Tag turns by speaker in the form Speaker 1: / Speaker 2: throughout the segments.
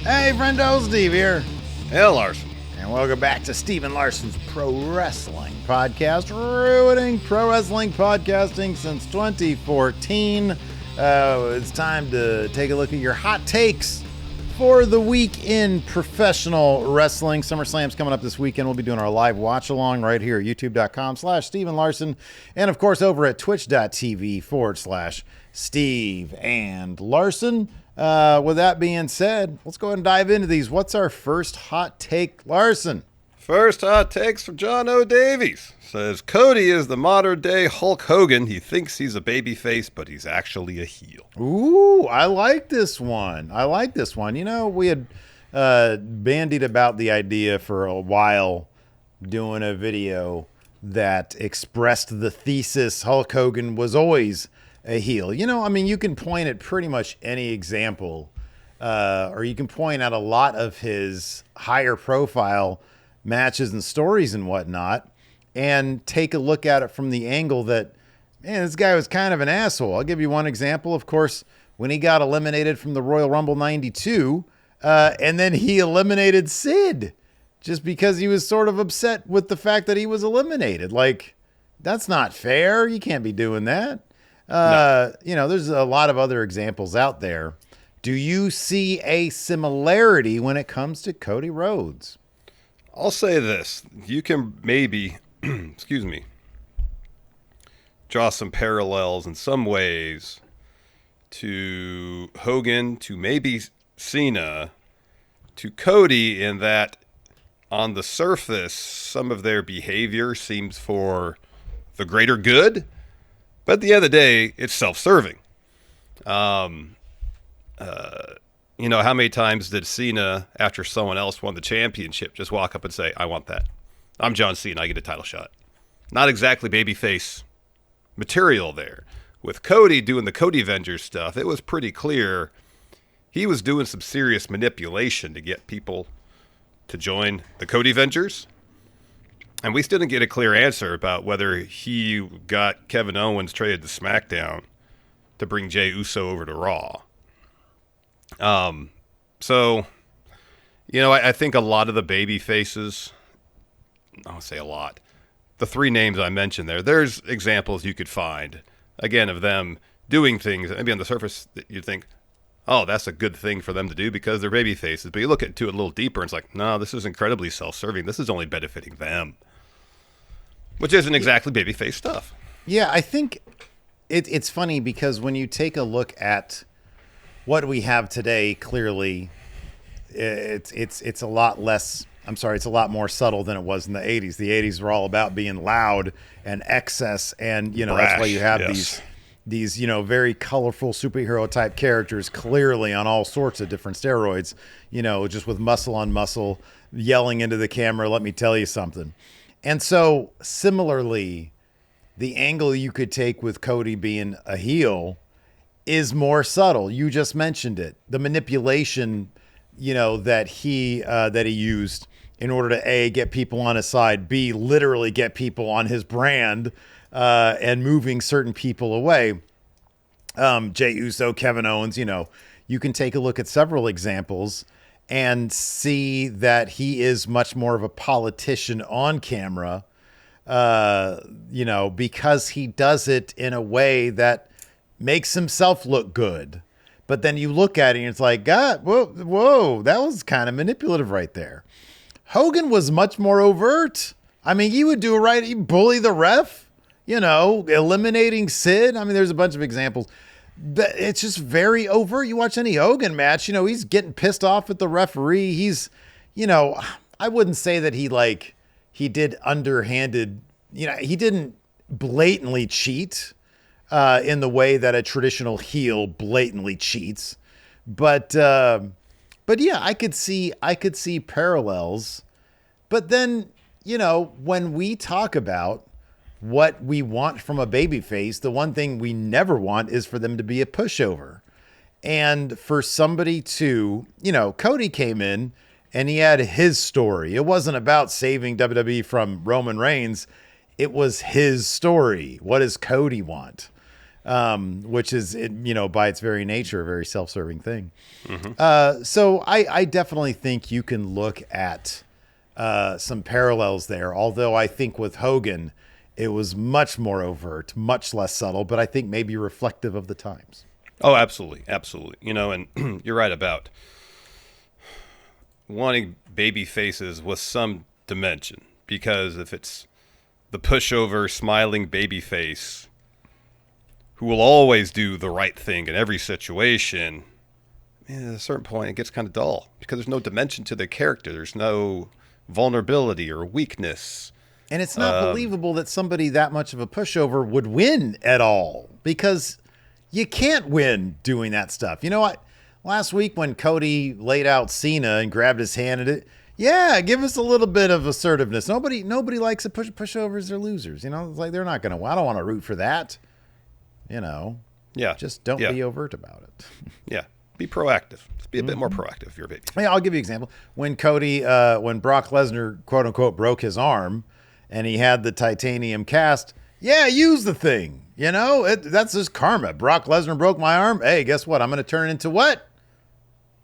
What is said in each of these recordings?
Speaker 1: Hey, Friendo, Steve here.
Speaker 2: Hey, Larson.
Speaker 1: And welcome back to Steve and Larson's Pro Wrestling Podcast, ruining pro wrestling podcasting since 2014. It's time to take a look at your hot takes for the week in professional wrestling. SummerSlam's coming up this weekend. We'll be doing our live watch along right here at youtube.com/Steve Larson. And of course, over at twitch.tv/Steve and Larson. With that being said, let's go ahead and dive into these. What's our first hot take, Larson?
Speaker 2: First hot takes from John O. Davies. Says, Cody is the modern day Hulk Hogan. He thinks he's a babyface, but he's actually a heel.
Speaker 1: Ooh, I like this one. You know, we had bandied about the idea for a while doing a video that expressed the thesis Hulk Hogan was always a heel. You know, I mean, you can point at pretty much any example, or you can point out a lot of his higher profile matches and stories and whatnot, and take a look at it from the angle that, man, this guy was kind of an asshole. I'll give you one example. Of course, when he got eliminated from the Royal Rumble 92, and then he eliminated Sid just because he was sort of upset with the fact that he was eliminated. Like, that's not fair. You can't be doing that. No. You know, there's a lot of other examples out there. Do you see a similarity when it comes to Cody Rhodes?
Speaker 2: I'll say this. You can maybe, excuse me, draw some parallels in some ways to Hogan, to maybe Cena, to Cody, in that on the surface, some of their behavior seems for the greater good. But at the end of the day, it's self-serving. You know, how many times did Cena, after someone else won the championship, just walk up and say, I want that. I'm John Cena. I get a title shot. Not exactly babyface material there. With Cody doing the Cody Avengers stuff, it was pretty clear he was doing some serious manipulation to get people to join the Cody Avengers. And we still didn't get a clear answer about whether he got Kevin Owens traded to SmackDown to bring Jey Uso over to Raw. So, you know, I think a lot of the baby faces, I'll say a lot, the three names I mentioned there's examples you could find, again, of them doing things, maybe on the surface that you'd think, oh, that's a good thing for them to do because they're baby faces. But you look into it a little deeper and it's like, no, this is incredibly self-serving. This is only benefiting them. Which isn't exactly babyface stuff.
Speaker 1: Yeah, I think it's funny because when you take a look at what we have today, clearly, it's a lot less. I'm sorry, it's a lot more subtle than it was in the 80s. The 80s were all about being loud and excess, and you know
Speaker 2: brash,
Speaker 1: that's why you have
Speaker 2: yes.
Speaker 1: these you know very colorful superhero type characters, clearly on all sorts of different steroids. You know, just with muscle on muscle, yelling into the camera. Let me tell you something. And so, similarly, the angle you could take with Cody being a heel is more subtle. You just mentioned it. The manipulation, you know, that he used in order to, A, get people on his side, B, literally get people on his brand, and moving certain people away. Jey Uso, Kevin Owens, you know, you can take a look at several examples and see that he is much more of a politician on camera, you know, because he does it in a way that makes himself look good. But then you look at it and it's like, God, whoa, that was kind of manipulative right there. Hogan was much more overt. I mean, you would do it right. You bully the ref, you know, eliminating Sid. I mean, there's a bunch of examples. It's just very overt. You watch any Hogan match, you know, he's getting pissed off at the referee. He's, you know, I wouldn't say that he did underhanded, you know, he didn't blatantly cheat in the way that a traditional heel blatantly cheats. But yeah, I could see parallels. But then, you know, when we talk about what we want from a babyface, the one thing we never want is for them to be a pushover. And for somebody to, you know, Cody came in and he had his story. It wasn't about saving WWE from Roman Reigns. It was his story. What does Cody want? which is, by its very nature, a very self-serving thing. So I definitely think you can look at some parallels there, although I think with Hogan, it was much more overt, much less subtle, but I think maybe reflective of the times.
Speaker 2: Oh, absolutely. Absolutely. And you're right about wanting baby faces with some dimension, because if it's the pushover, smiling baby face who will always do the right thing in every situation, at a certain point it gets kind of dull because there's no dimension to their character. There's no vulnerability or weakness.
Speaker 1: And it's not believable that somebody that much of a pushover would win at all, because you can't win doing that stuff. You know what? Last week when Cody laid out Cena and grabbed his hand, give us a little bit of assertiveness. Nobody likes pushovers. They're losers. It's like they're not going to. I don't want to root for that.
Speaker 2: Yeah.
Speaker 1: Just don't be overt about it.
Speaker 2: Yeah. Be proactive. Just be a bit more proactive if you're a baby.
Speaker 1: Yeah, I'll give you an example. When when Brock Lesnar, quote unquote, broke his arm and he had the titanium cast, use the thing. That's just karma. Brock Lesnar broke my arm. Hey, guess what? I'm going to turn it into what?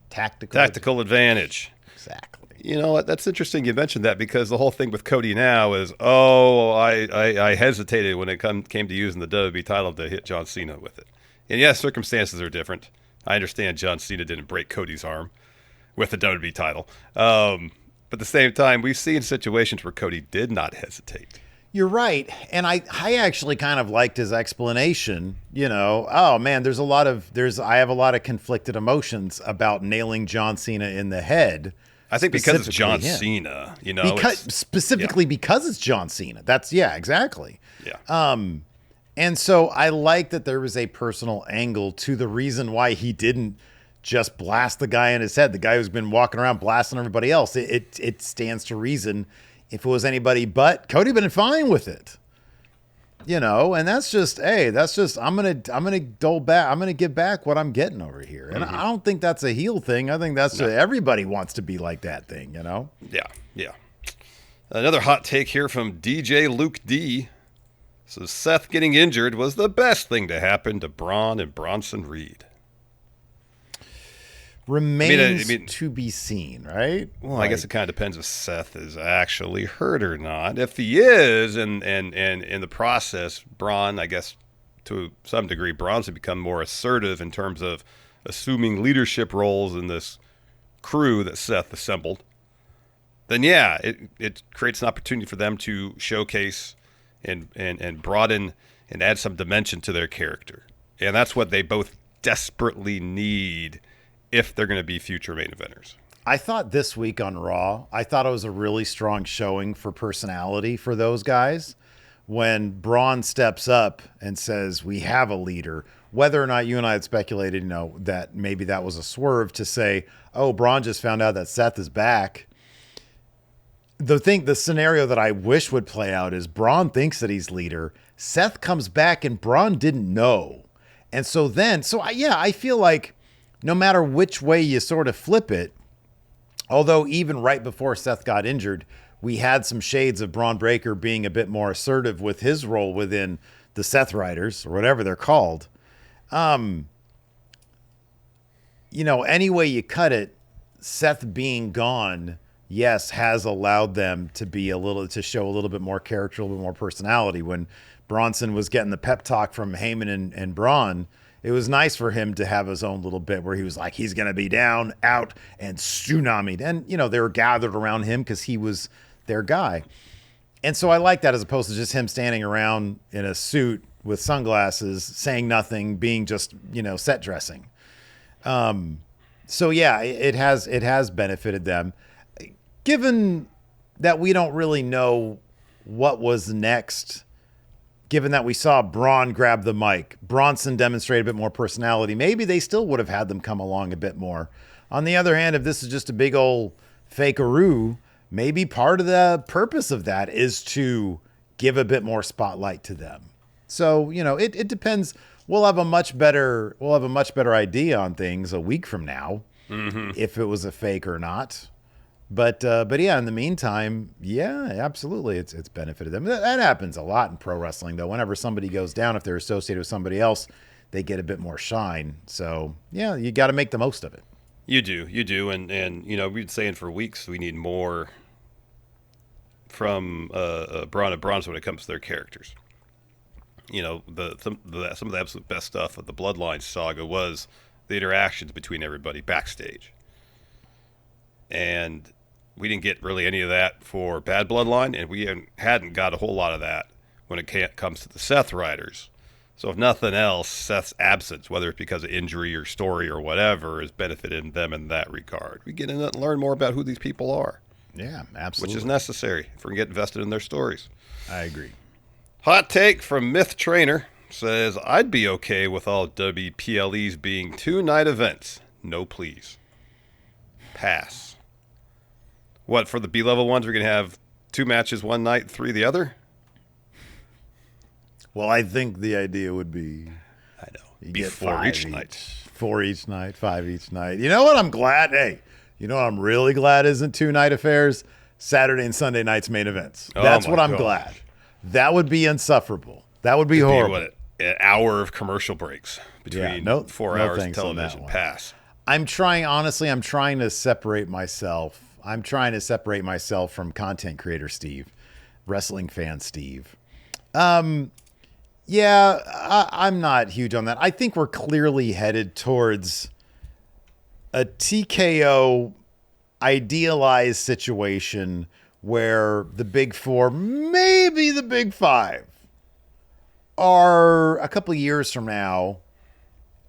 Speaker 2: Tactical advantage.
Speaker 1: Exactly.
Speaker 2: You know what? That's interesting you mentioned that, because the whole thing with Cody now is, I hesitated when it came to using the WWE title to hit John Cena with it. And yes, circumstances are different. I understand John Cena didn't break Cody's arm with the WWE title. But at the same time, we've seen situations where Cody did not hesitate.
Speaker 1: You're right. And I actually kind of liked his explanation, oh man, I have a lot of conflicted emotions about nailing John Cena in the head.
Speaker 2: I think because it's John Cena,
Speaker 1: because it's John Cena. That's exactly.
Speaker 2: Yeah.
Speaker 1: And so I like that there was a personal angle to the reason why he didn't just blast the guy in his head, the guy who's been walking around blasting everybody else. It stands to reason. If it was anybody but Cody, been fine with it, and that's just, I'm gonna dole back. I'm gonna give back what I'm getting over here, and I don't think that's a heel thing. I think that's everybody wants to be like that thing,
Speaker 2: Yeah. Another hot take here from DJ Luke D. So Seth getting injured was the best thing to happen to Braun and Bronson Reed.
Speaker 1: Remains to be seen, right?
Speaker 2: Well, I guess it kind of depends if Seth is actually hurt or not. If he is, and in the process, Braun, I guess to some degree, Braun's become more assertive in terms of assuming leadership roles in this crew that Seth assembled, then it creates an opportunity for them to showcase and broaden and add some dimension to their character. And that's what they both desperately need if they're going to be future main eventers.
Speaker 1: I thought this week on Raw, it was a really strong showing for personality for those guys. When Braun steps up and says, we have a leader, whether or not you and I had speculated, that maybe that was a swerve to say, oh, Braun just found out that Seth is back. The scenario that I wish would play out is Braun thinks that he's leader. Seth comes back and Braun didn't know. And I feel like no matter which way you sort of flip it, although even right before Seth got injured, we had some shades of Braun Breaker being a bit more assertive with his role within the Seth Riders, or whatever they're called. Any way you cut it, Seth being gone, yes, has allowed them to show a little bit more character, a little bit more personality. When Bronson was getting the pep talk from Heyman and Braun, it was nice for him to have his own little bit where he was like, he's going to be down, out, and tsunami'd. And, they were gathered around him because he was their guy. And so I like that, as opposed to just him standing around in a suit with sunglasses, saying nothing, being just, set dressing. It has benefited them. Given that we don't really know what was next, given that we saw Braun grab the mic, Bronson demonstrate a bit more personality, maybe they still would have had them come along a bit more. On the other hand, if this is just a big old fakearoo, maybe part of the purpose of that is to give a bit more spotlight to them. So, it depends. We'll have a much better idea on things a week from now, if it was a fake or not. But yeah, in the meantime, yeah, absolutely, it's benefited them. That happens a lot in pro wrestling, though. Whenever somebody goes down, if they're associated with somebody else, they get a bit more shine. So yeah, you got to make the most of it.
Speaker 2: You do, and we've been saying for weeks we need more from Braun and Bronze when it comes to their characters. Some of the absolute best stuff of the Bloodline saga was the interactions between everybody backstage, and we didn't get really any of that for Bad Bloodline, and we hadn't got a whole lot of that when it comes to the Seth Riders. So if nothing else, Seth's absence, whether it's because of injury or story or whatever, has benefited them in that regard. We get in and learn more about who these people are.
Speaker 1: Yeah, absolutely.
Speaker 2: Which is necessary if we're going to get invested in their stories.
Speaker 1: I agree.
Speaker 2: Hot take from Myth Trainer says, I'd be okay with all WPLEs being 2-night events. No, please. Pass. What, for the B-level ones, we're going to have 2 matches one night, 3 the other?
Speaker 1: Well, I think the idea would be,
Speaker 2: I know,
Speaker 1: you
Speaker 2: be
Speaker 1: get
Speaker 2: 4 each night.
Speaker 1: 4 each night, 5 each night. You know what? I'm glad. Hey, you know what I'm really glad isn't 2-night affairs? Saturday and Sunday nights main events. That's what I'm glad. That would be insufferable. That would be horrible.
Speaker 2: An hour of commercial breaks between 4 hours of television. Pass.
Speaker 1: I'm trying to separate myself. I'm trying to separate myself from content creator Steve, wrestling fan Steve. Yeah, I'm not huge on that. I think we're clearly headed towards a TKO idealized situation where the big 4, maybe the big 5, are a couple of years from now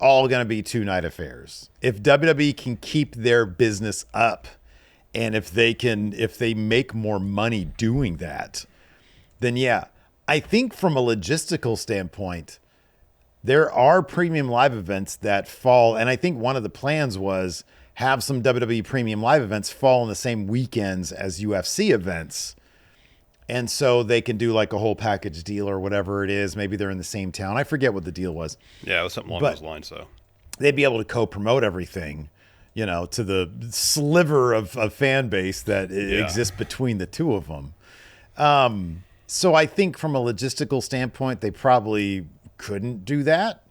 Speaker 1: all going to be 2-night affairs. If WWE can keep their business up, and if they make more money doing that, then yeah. I think from a logistical standpoint, there are premium live events that fall, and I think one of the plans was have some WWE premium live events fall in the same weekends as UFC events. And so they can do like a whole package deal or whatever it is. Maybe they're in the same town. I forget what the deal was.
Speaker 2: Yeah, it was something along those lines, though.
Speaker 1: They'd be able to co-promote everything, to the sliver of fan base that exists between the two of them. So I think from a logistical standpoint, they probably couldn't do that,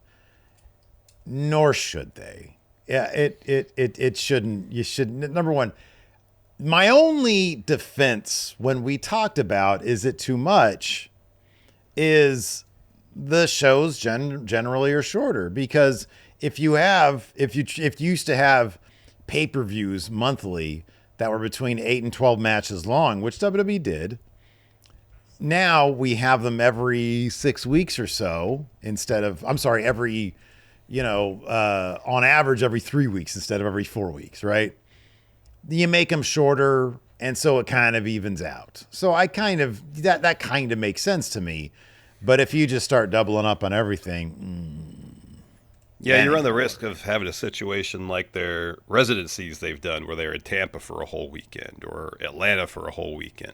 Speaker 1: nor should they. Yeah, it shouldn't. You shouldn't. Number one, my only defense when we talked about is it too much is the shows generally are shorter, because if you used to have pay-per-views monthly that were between 8 and 12 matches long, which WWE did. Now we have them every 6 weeks or so instead of, on average every 3 weeks instead of every 4 weeks, right? You make them shorter, and so it kind of evens out. So that kind of makes sense to me. But if you just start doubling up on everything,
Speaker 2: yeah, you run the risk of having a situation like their residencies they've done, where they're in Tampa for a whole weekend or Atlanta for a whole weekend.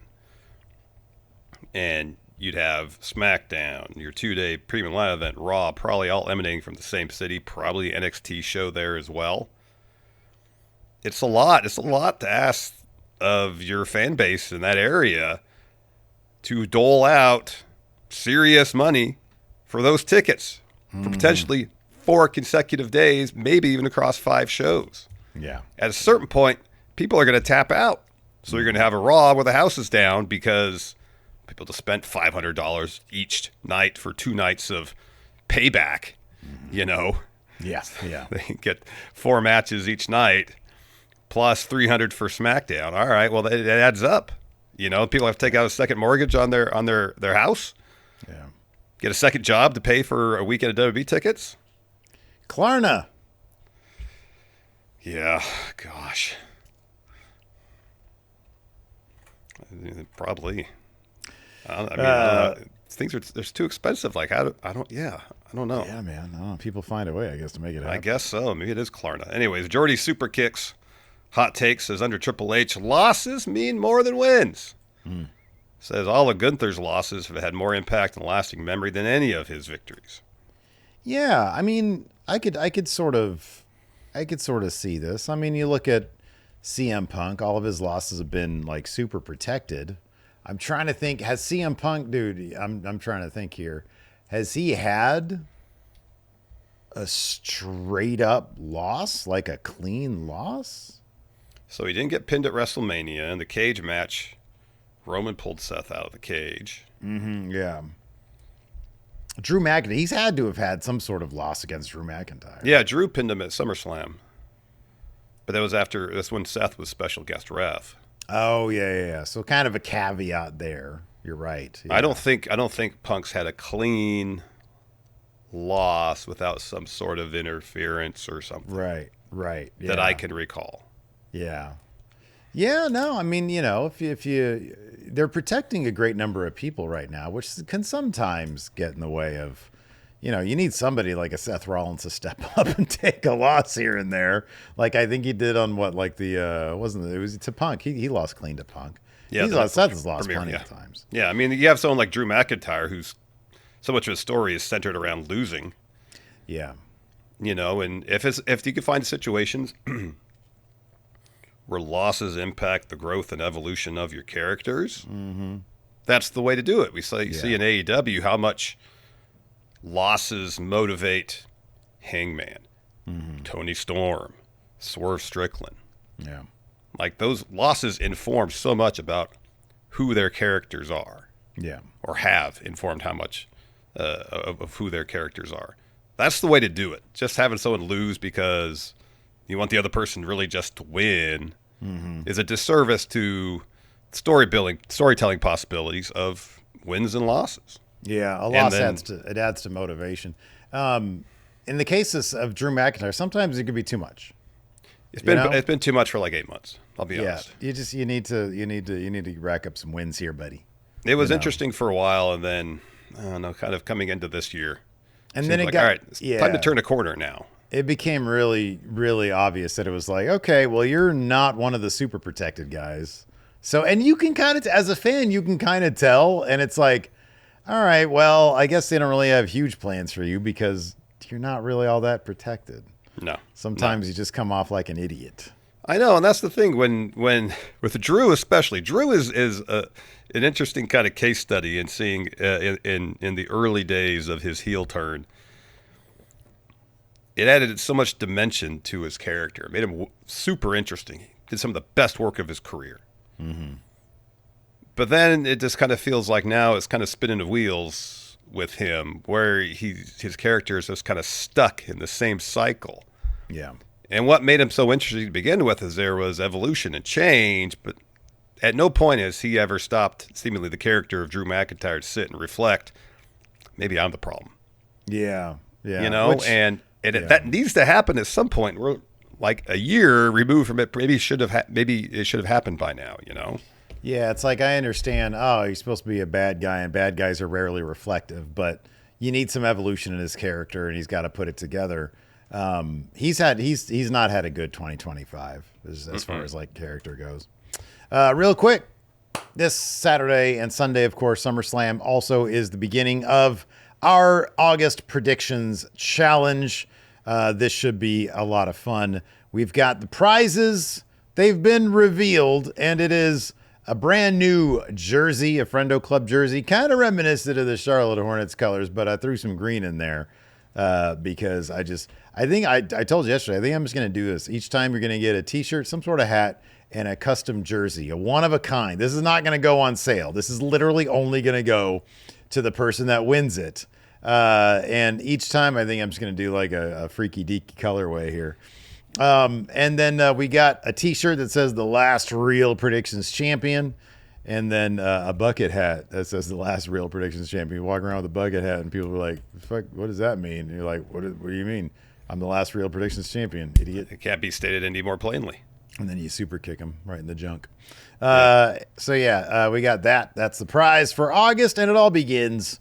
Speaker 2: And you'd have SmackDown, your 2-day premium live event, Raw, probably all emanating from the same city, probably NXT show there as well. It's a lot. It's a lot to ask of your fan base in that area to dole out serious money for those tickets for potentially 4 consecutive days, maybe even across 5 shows.
Speaker 1: Yeah.
Speaker 2: At a certain point, people are going to tap out. So you're going to have a Raw where the house is down because people just spent $500 each night for 2 nights of payback,
Speaker 1: Yeah.
Speaker 2: They get 4 matches each night plus $300 for SmackDown. All right, well, it adds up. People have to take out a second mortgage on their house.
Speaker 1: Yeah.
Speaker 2: Get a second job to pay for a weekend of WWE tickets.
Speaker 1: Klarna.
Speaker 2: Yeah, gosh. Probably. Things are too expensive. Like I don't know.
Speaker 1: Yeah, man. I don't know. People find a way, I guess, to make it happen.
Speaker 2: I guess so. Maybe it is Klarna. Anyways, Jordy Super Kicks hot take says under Triple H, losses mean more than wins. Says all of Gunther's losses have had more impact and lasting memory than any of his victories.
Speaker 1: Yeah, I mean, I could sort of see this. I mean, you look at CM Punk. All of his losses have been like super protected. I'm trying to think. Has CM Punk, dude? I'm trying to think here. Has he had a straight up loss, like a clean loss?
Speaker 2: So he didn't get pinned at WrestleMania in the cage match. Roman pulled Seth out of the cage.
Speaker 1: Yeah. Drew McIntyre. He's had to have had some sort of loss against Drew McIntyre.
Speaker 2: Yeah, Drew pinned him at SummerSlam. But that's when Seth was special guest ref.
Speaker 1: Oh yeah. So kind of a caveat there. You're right. Yeah.
Speaker 2: I don't think Punk's had a clean loss without some sort of interference or something.
Speaker 1: Right. Yeah.
Speaker 2: That I can recall.
Speaker 1: Yeah. No, I mean, if you they're protecting a great number of people right now, which can sometimes get in the way of, you need somebody like a Seth Rollins to step up and take a loss here and there. Like I think he did on it was to Punk. He lost clean to Punk.
Speaker 2: Yeah,
Speaker 1: Seth has lost plenty of times.
Speaker 2: Yeah, I mean, you have someone like Drew McIntyre who's so much of his story is centered around losing.
Speaker 1: Yeah.
Speaker 2: And if you can find situations where losses impact the growth and evolution of your characters, that's the way to do it. We see in AEW how much losses motivate Hangman, Tony Storm, Swerve Strickland.
Speaker 1: Yeah.
Speaker 2: Like those losses inform so much about who their characters are.
Speaker 1: Yeah.
Speaker 2: Or have informed how much of who their characters are. That's the way to do it. Just having someone lose because you want the other person really just to win is a disservice to storytelling possibilities of wins and losses.
Speaker 1: Yeah, a loss adds to motivation. In the cases of Drew McIntyre, sometimes it could be too much.
Speaker 2: It's been too much for like 8 months. I'll be honest.
Speaker 1: You need to rack up some wins here, buddy.
Speaker 2: It was interesting for a while, and then I don't know, kind of coming into this year,
Speaker 1: and then it
Speaker 2: like,
Speaker 1: got
Speaker 2: all right, it's time to turn a corner now.
Speaker 1: It became really, really obvious that it was like, okay, well, you're not one of the super protected guys. So, and you can kind of, as a fan, you can kind of tell, and it's like, all right, well, I guess they don't really have huge plans for you because you're not really all that protected.
Speaker 2: No.
Speaker 1: Sometimes you just come off like an idiot.
Speaker 2: I know, and that's the thing when with Drew especially. Drew is an interesting kind of case study in seeing in the early days of his heel turn. It added so much dimension to his character. It made him super interesting. He did some of the best work of his career. But then it just kind of feels like now it's kind of spinning the wheels with him, where his character is just kind of stuck in the same cycle.
Speaker 1: Yeah.
Speaker 2: And what made him so interesting to begin with is there was evolution and change, but at no point has he ever stopped, seemingly, the character of Drew McIntyre to sit and reflect, maybe I'm the problem.
Speaker 1: Yeah.
Speaker 2: That needs to happen at some point. We're like a year removed from it. Maybe it should have happened by now,
Speaker 1: Yeah, it's like I understand, he's supposed to be a bad guy, and bad guys are rarely reflective, but you need some evolution in his character, and he's got to put it together. He's not had a good 2025 as far as like character goes. Real quick, this Saturday and Sunday, of course, SummerSlam also is the beginning of our August predictions challenge. This should be a lot of fun. We've got the prizes. They've been revealed, and it is a brand new jersey, a Friendo Club jersey, kind of reminiscent of the Charlotte Hornets colors, but I threw some green in there because I told you yesterday, I think I'm just going to do this. Each time you're going to get a t-shirt, some sort of hat, and a custom jersey, a one of a kind. This is not going to go on sale. This is literally only going to go to the person that wins it. And each time I think I'm just going to do like a freaky deaky colorway here. And then we got a t-shirt that says the last real predictions champion. And then a bucket hat that says the last real predictions champion. You walk around with a bucket hat and people are like, fuck, what does that mean? And you're like, what do you mean? I'm the last real predictions champion, idiot.
Speaker 2: It can't be stated any more plainly.
Speaker 1: And then you super kick them right in the junk. We got that. That's the prize for August, and it all begins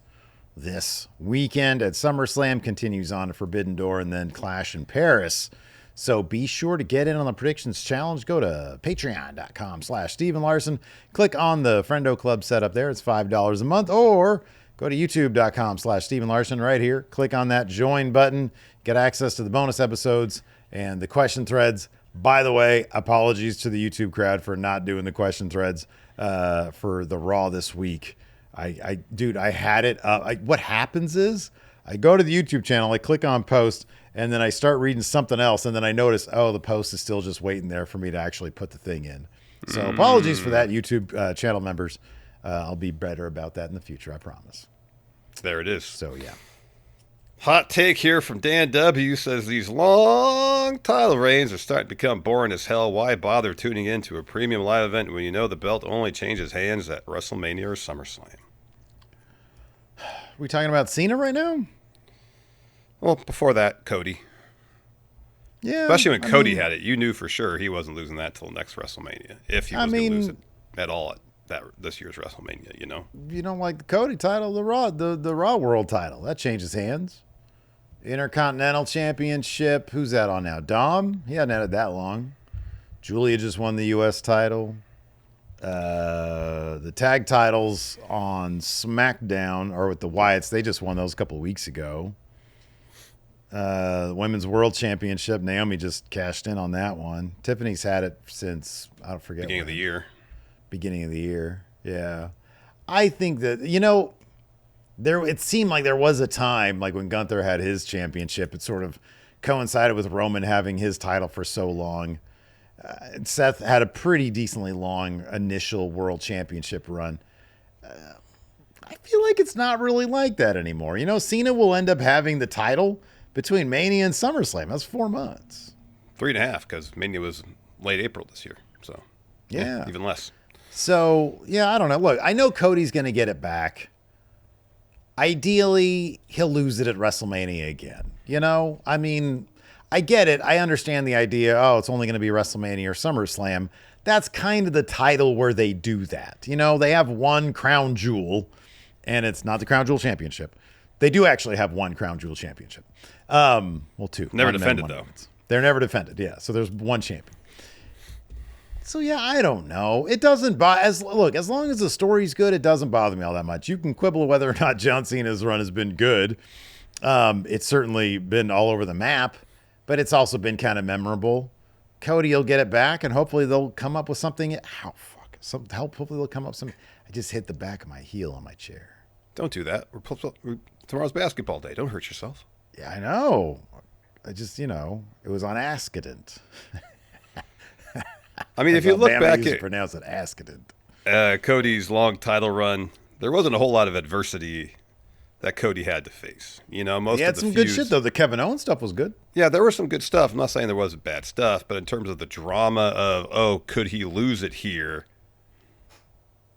Speaker 1: this weekend at SummerSlam, continues on to Forbidden Door, and then Clash in Paris. So be sure to get in on the predictions challenge. Go to patreon.com/Steven Larson. Click on the Friendo Club setup there. It's $5 a month. Or go to youtube.com/Steven Larson right here. Click on that join button. Get access to the bonus episodes and the question threads By the way, apologies to the YouTube crowd for not doing the question threads for the Raw this week. Dude, I had it up. What happens is I go to the YouTube channel, I click on post, and then I start reading something else, and then I notice, oh, the post is still just waiting there for me to actually put the thing in. So apologies for that, YouTube channel members. I'll be better about that in the future, I promise.
Speaker 2: There it is.
Speaker 1: So, yeah.
Speaker 2: Hot take here from Dan W. says these long title reigns are starting to become boring as hell. Why bother tuning into a premium live event when you know the belt only changes hands at WrestleMania or SummerSlam?
Speaker 1: Are we talking about Cena right now?
Speaker 2: Well, before that, Cody.
Speaker 1: Yeah.
Speaker 2: Especially when Cody had it, you knew for sure he wasn't losing that till next WrestleMania. If he was going to lose it at all at this year's WrestleMania, you know.
Speaker 1: You don't like the Cody title, the Raw World title. That changes hands. Intercontinental Championship. Who's that on now? Dom? He hadn't had it that long. Julia just won the U.S. title. The tag titles on SmackDown or with the Wyatts, they just won those a couple of weeks ago. Women's World Championship, Naomi just cashed in on that one. Tiffany's had it since, I don't forget.
Speaker 2: Beginning of the year.
Speaker 1: Beginning of the year, yeah. I think that, it seemed like there was a time, like when Gunther had his championship, it sort of coincided with Roman having his title for so long. Seth had a pretty decently long initial world championship run. I feel like it's not really like that anymore. Cena will end up having the title between Mania and SummerSlam. That's 4 months.
Speaker 2: 3.5, because Mania was late April this year. So,
Speaker 1: yeah.
Speaker 2: Even less.
Speaker 1: So, yeah, I don't know. Look, I know Cody's going to get it back. Ideally, he'll lose it at WrestleMania again. I get it. I understand the idea. Oh, it's only going to be WrestleMania or SummerSlam. That's kind of the title where they do that. They have one crown jewel, and it's not the crown jewel championship. They do actually have one crown jewel championship. Well, two.
Speaker 2: Never defended, though.
Speaker 1: They're never defended, yeah. So there's one champion. So, yeah, I don't know. It doesn't bother. As long as the story's good, it doesn't bother me all that much. You can quibble whether or not John Cena's run has been good. It's certainly been all over the map, but it's also been kind of memorable. Cody will get it back, and hopefully they'll come up with something. Hopefully they'll come up with something. I just hit the back of my heel on my chair.
Speaker 2: Don't do that. Tomorrow's basketball day. Don't hurt yourself.
Speaker 1: Yeah, I know. I just, it was on accident.
Speaker 2: I mean, if you look back at
Speaker 1: pronounce it accident.
Speaker 2: Cody's long title run, there wasn't a whole lot of adversity that Cody had to face. Most
Speaker 1: he had
Speaker 2: of the
Speaker 1: some
Speaker 2: feuds,
Speaker 1: good shit though. The Kevin Owens stuff was good.
Speaker 2: Yeah, there was some good stuff. I'm not saying there wasn't bad stuff, but in terms of the drama of could he lose it here?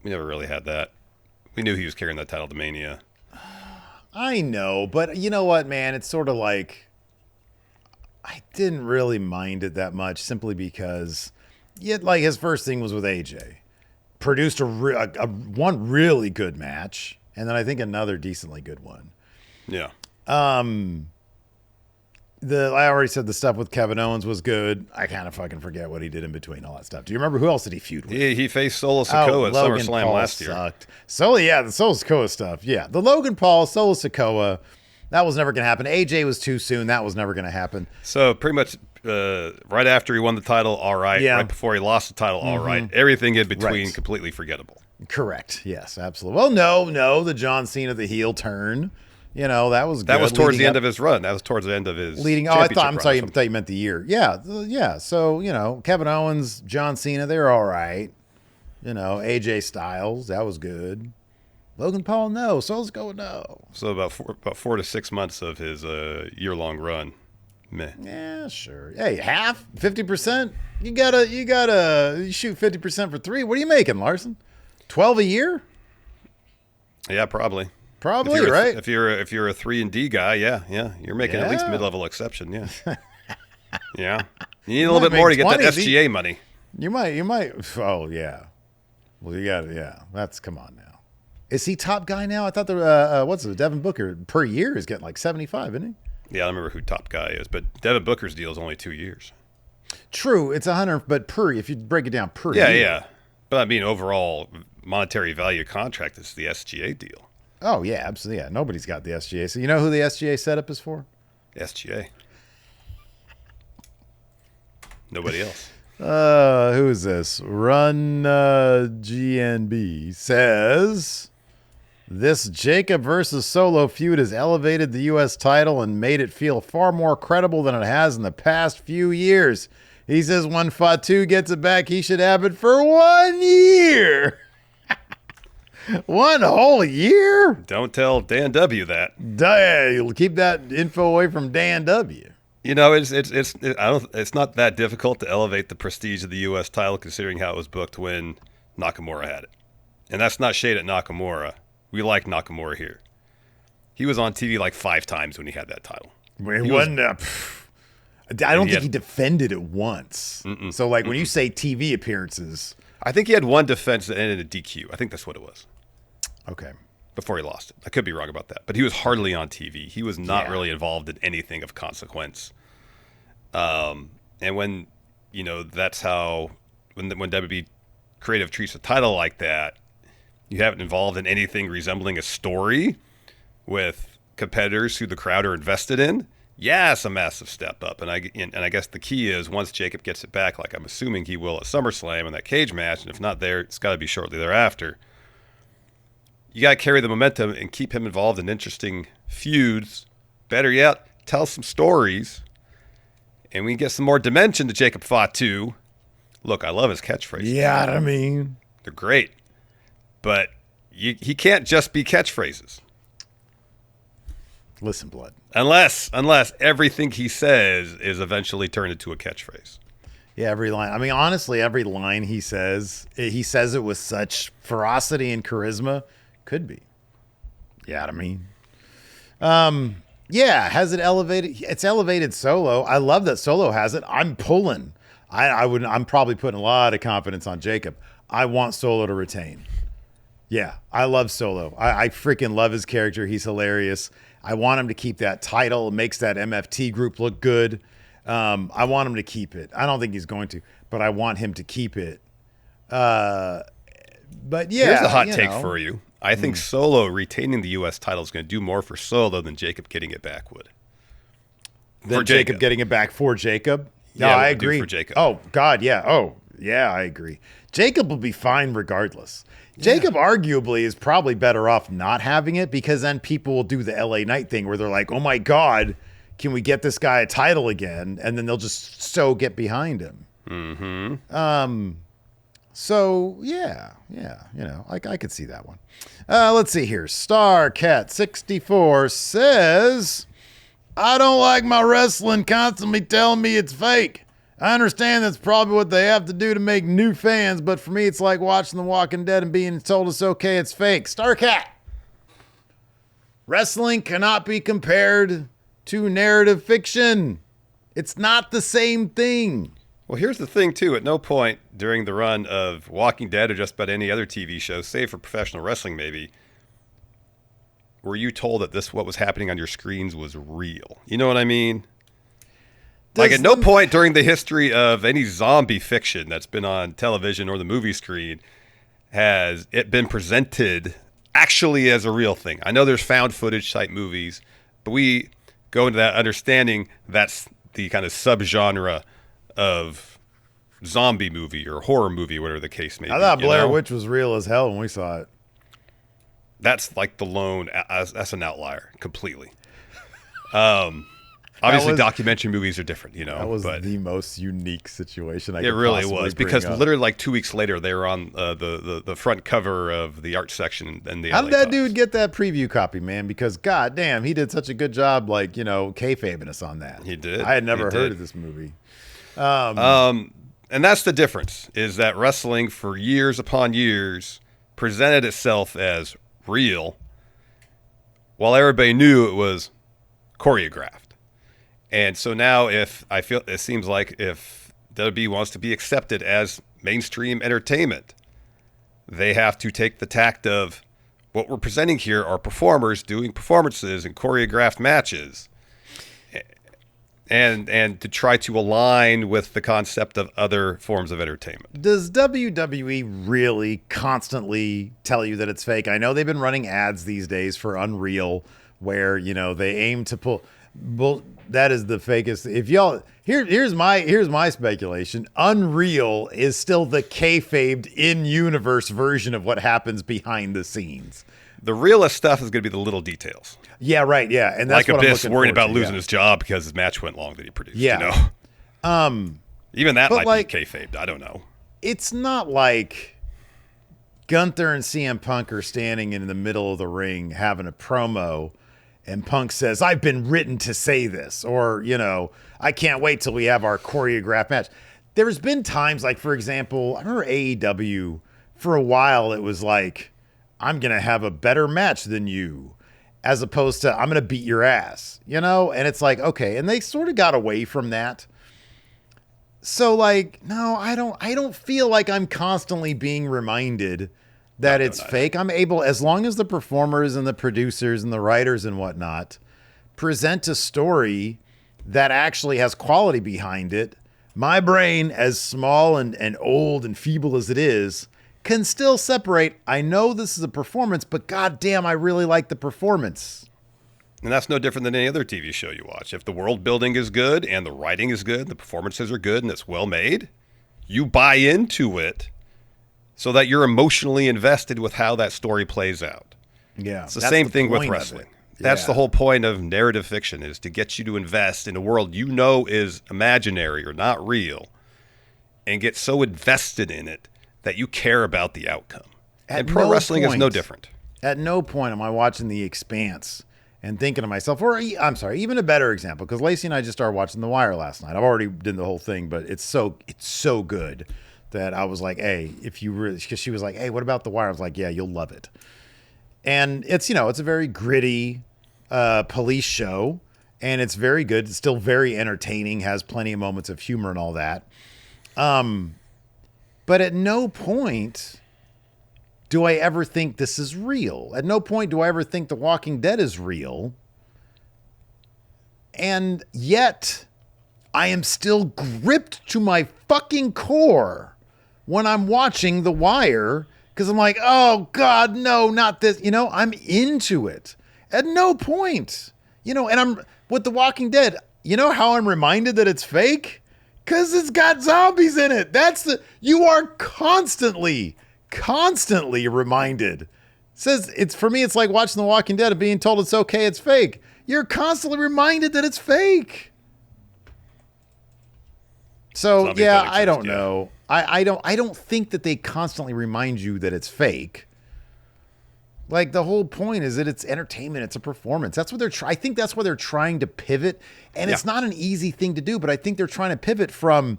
Speaker 2: We never really had that. We knew he was carrying that title to Mania.
Speaker 1: I know, but you know what, man? It's sort of like I didn't really mind it that much simply because his first thing was with AJ. Produced one really good match, and then I think another decently good one.
Speaker 2: Yeah.
Speaker 1: I already said the stuff with Kevin Owens was good. I kind of fucking forget what he did in between all that stuff. Do you remember who else did he feud with?
Speaker 2: He faced Solo Sikoa at SummerSlam last year.
Speaker 1: Sucked. The Solo Sikoa stuff. Yeah, the Logan Paul, Solo Sikoa, that was never going to happen. AJ was too soon. That was never going to happen.
Speaker 2: So pretty much right after he won the title, all right. Yeah. Right before he lost the title, all right. Everything in between, completely forgettable.
Speaker 1: Correct. Yes, absolutely. Well, no, the John Cena, the heel turn. That was good.
Speaker 2: That was towards the end of his run. That was towards the end of his
Speaker 1: leading. Oh, I thought you meant the year. Yeah. So Kevin Owens, John Cena, they're all right. AJ Styles, that was good. Logan Paul, no. So let's go with no.
Speaker 2: So about 4 to 6 months of his year-long run. Meh.
Speaker 1: Yeah, sure. Hey, half, 50%. You gotta shoot 50% for 3. What are you making, Larson? 12 a year?
Speaker 2: Yeah, probably.
Speaker 1: Probably, right?
Speaker 2: If you're a 3-and-D guy, yeah, you're making at least mid-level exception, yeah. Yeah. You need a little bit more to get that SGA money.
Speaker 1: You might. Oh, yeah. Well, you got it. Yeah. Come on now. Is he top guy now? I thought Devin Booker per year is getting like 75, isn't he?
Speaker 2: Yeah, I don't remember who top guy is, but Devin Booker's deal is only 2 years.
Speaker 1: True, it's 100, but if you break it down per year.
Speaker 2: Yeah. But I mean, overall monetary value contract is the SGA deal.
Speaker 1: Oh yeah, absolutely. Yeah, nobody's got the SGA. So you know who the SGA setup is for?
Speaker 2: SGA. Nobody else.
Speaker 1: Who is this? Run GNB says this Jacob versus Solo feud has elevated the U.S. title and made it feel far more credible than it has in the past few years. He says when Fatu gets it back, he should have it for 1 year. 1 whole year?
Speaker 2: Don't tell Dan W that.
Speaker 1: You'll keep that info away from Dan W.
Speaker 2: You know, it's not that difficult to elevate the prestige of the U.S. title considering how it was booked when Nakamura had it. And that's not shade at Nakamura. We like Nakamura here. He was on TV like 5 times when he had that title.
Speaker 1: I don't think he defended it once. So, like, when you say TV appearances...
Speaker 2: I think he had one defense that ended in a DQ. I think that's what it was.
Speaker 1: Okay.
Speaker 2: Before he lost it. I could be wrong about that. But he was hardly on TV. He was not really involved in anything of consequence. And when, you know, that's how... When WB Creative treats a title like that, you haven't involved in anything resembling a story with competitors who the crowd are invested in. Yeah, it's a massive step up. And I guess the key is once Jacob gets it back, like I'm assuming he will at SummerSlam in that cage match, and if not there, it's got to be shortly thereafter. You got to carry the momentum and keep him involved in interesting feuds. Better yet, tell some stories. And we can get some more dimension to Jacob Fatu. Look, I love his catchphrases.
Speaker 1: Yeah, I mean.
Speaker 2: They're great. But he can't just be catchphrases.
Speaker 1: Listen, Blood.
Speaker 2: Unless everything he says is eventually turned into a catchphrase.
Speaker 1: Yeah, every line. I mean, honestly, every line he says it with such ferocity and charisma. Could be. Yeah, I mean. Yeah, has it elevated? It's elevated Solo. I love that Solo has it. I'm pulling. I'm probably putting a lot of confidence on Jacob. I want Solo to retain. Yeah, I love Solo. I freaking love his character. He's hilarious. I want him to keep that title. It makes that MFT group look good. I want him to keep it. I don't think he's going to, but I want him to keep it. But yeah.
Speaker 2: Here's a hot take for you. I think Solo retaining the U.S. title is going to do more for Solo than Jacob getting it back would.
Speaker 1: Than Jacob getting it back for Jacob? No,
Speaker 2: yeah,
Speaker 1: I agree.
Speaker 2: For Jacob.
Speaker 1: Oh, God, yeah. Oh, yeah, I agree. Jacob will be fine regardless. Jacob arguably is probably better off not having it because then people will do the LA Knight thing where they're like, oh my God, can we get this guy a title again? And then they'll just so get behind him. Mm-hmm. So, yeah, I could see that one. Let's see here. StarCat64 says, I don't like my wrestling constantly telling me it's fake. I understand that's probably what they have to do to make new fans, but for me, it's like watching The Walking Dead and being told it's okay, it's fake. StarCat! Wrestling cannot be compared to narrative fiction. It's not the same thing.
Speaker 2: Well, here's the thing, too. At no point during the run of Walking Dead or just about any other TV show, save for professional wrestling maybe, were you told that what was happening on your screens was real? You know what I mean? Like, at no point during the history of any zombie fiction that's been on television or the movie screen has it been presented actually as a real thing. I know there's found footage type movies, but we go into that understanding that's the kind of subgenre of zombie movie or horror movie, whatever the case may be.
Speaker 1: I thought Blair Witch was real as hell when we saw it.
Speaker 2: That's like that's an outlier completely. Obviously, documentary movies are different,
Speaker 1: That was the most unique situation.
Speaker 2: It really was because literally, like 2 weeks later, they were on the front cover of the art section and the.
Speaker 1: How did that dude get that preview copy, man? Because goddamn, he did such a good job, kayfabing us on that.
Speaker 2: He did.
Speaker 1: I had never heard of this movie.
Speaker 2: And that's the difference: is that wrestling for years upon years presented itself as real, while everybody knew it was choreographed. And so now it seems like if WWE wants to be accepted as mainstream entertainment, they have to take the tact of what we're presenting here are performers doing performances and choreographed matches and to try to align with the concept of other forms of entertainment.
Speaker 1: Does WWE really constantly tell you that it's fake? I know they've been running ads these days for Unreal where, they aim to pull... That is the fakest. If y'all here's my speculation. Unreal is still the kayfabed in universe version of what happens behind the scenes.
Speaker 2: The realest stuff is going to be the little details.
Speaker 1: Yeah, right. Yeah, and that's
Speaker 2: like
Speaker 1: what
Speaker 2: Abyss
Speaker 1: I'm
Speaker 2: worried
Speaker 1: looking
Speaker 2: about losing his job because his match went long that he produced.
Speaker 1: Yeah.
Speaker 2: You know? Even that might be kayfabed. I don't know.
Speaker 1: It's not like Gunther and CM Punk are standing in the middle of the ring having a promo, and Punk says, "I've been written to say this," or, "I can't wait till we have our choreographed match." There's been times, like, for example, I remember AEW, for a while, it was like, "I'm going to have a better match than you," as opposed to, "I'm going to beat your ass," And it's like, okay. And they sort of got away from that. So, like, no, I don't feel like I'm constantly being reminded that it's fake. I'm able, as long as the performers and the producers and the writers and whatnot present a story that actually has quality behind it, my brain, as small and old and feeble as it is, can still separate. I know this is a performance, but goddamn, I really like the performance.
Speaker 2: And that's no different than any other TV show you watch. If the world building is good and the writing is good, the performances are good, and it's well made, you buy into it so that you're emotionally invested with how that story plays out.
Speaker 1: Yeah.
Speaker 2: It's the same thing with wrestling. That's the whole point of narrative fiction, is to get you to invest in a world you know is imaginary or not real, and get so invested in it that you care about the outcome. And pro wrestling is no different.
Speaker 1: At no point am I watching The Expanse and thinking to myself, or I'm sorry, even a better example, because Lacey and I just started watching The Wire last night. I've already did the whole thing, but it's so good that I was like, hey, if you really, because she was like, hey, what about The Wire? I was like, yeah, you'll love it. And it's, it's a very gritty police show, and it's very good. It's still very entertaining, has plenty of moments of humor and all that. But at no point do I ever think this is real. At no point do I ever think The Walking Dead is real. And yet, I am still gripped to my fucking core when I'm watching The Wire, because I'm like, oh God, no, not this. I'm into it. At no point, and I'm with The Walking Dead. You know how I'm reminded that it's fake? Because it's got zombies in it. You are constantly reminded. For me, it's like watching The Walking Dead and being told it's okay, it's fake. You're constantly reminded that it's fake. So zombies don't exist, I don't know. I don't think that they constantly remind you that it's fake. Like, the whole point is that it's entertainment. It's a performance. That's what I think that's why they're trying to pivot. And it's not an easy thing to do, but I think they're trying to pivot from,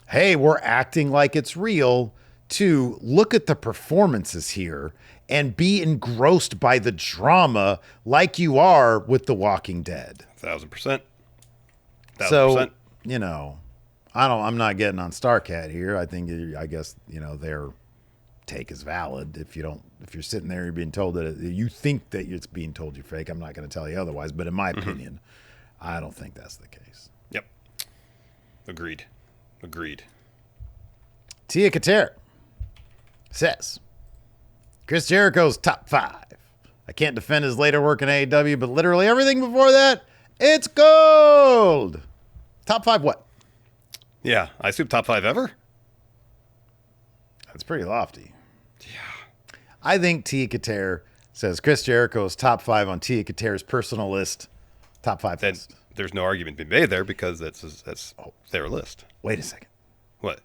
Speaker 1: hey, we're acting like it's real, to look at the performances here and be engrossed by the drama like you are with The Walking Dead.
Speaker 2: 1,000%.
Speaker 1: So, I'm not getting on Starcat here. I guess, their take is valid. If you're sitting there, you're being told that you think that it's being told you're fake. I'm not going to tell you otherwise, but in my opinion, I don't think that's the case.
Speaker 2: Yep. Agreed.
Speaker 1: Tia Kater says, Chris Jericho's top 5. I can't defend his later work in AEW, but literally everything before that, it's gold. Top 5 what?
Speaker 2: Yeah, I assume top 5 ever.
Speaker 1: That's pretty lofty.
Speaker 2: Yeah.
Speaker 1: I think Tia Kater says Chris Jericho's top 5 on Tia Kater's personal list. Top 5
Speaker 2: then
Speaker 1: list.
Speaker 2: There's no argument to be made there, because that's their list.
Speaker 1: Wait a second.
Speaker 2: What?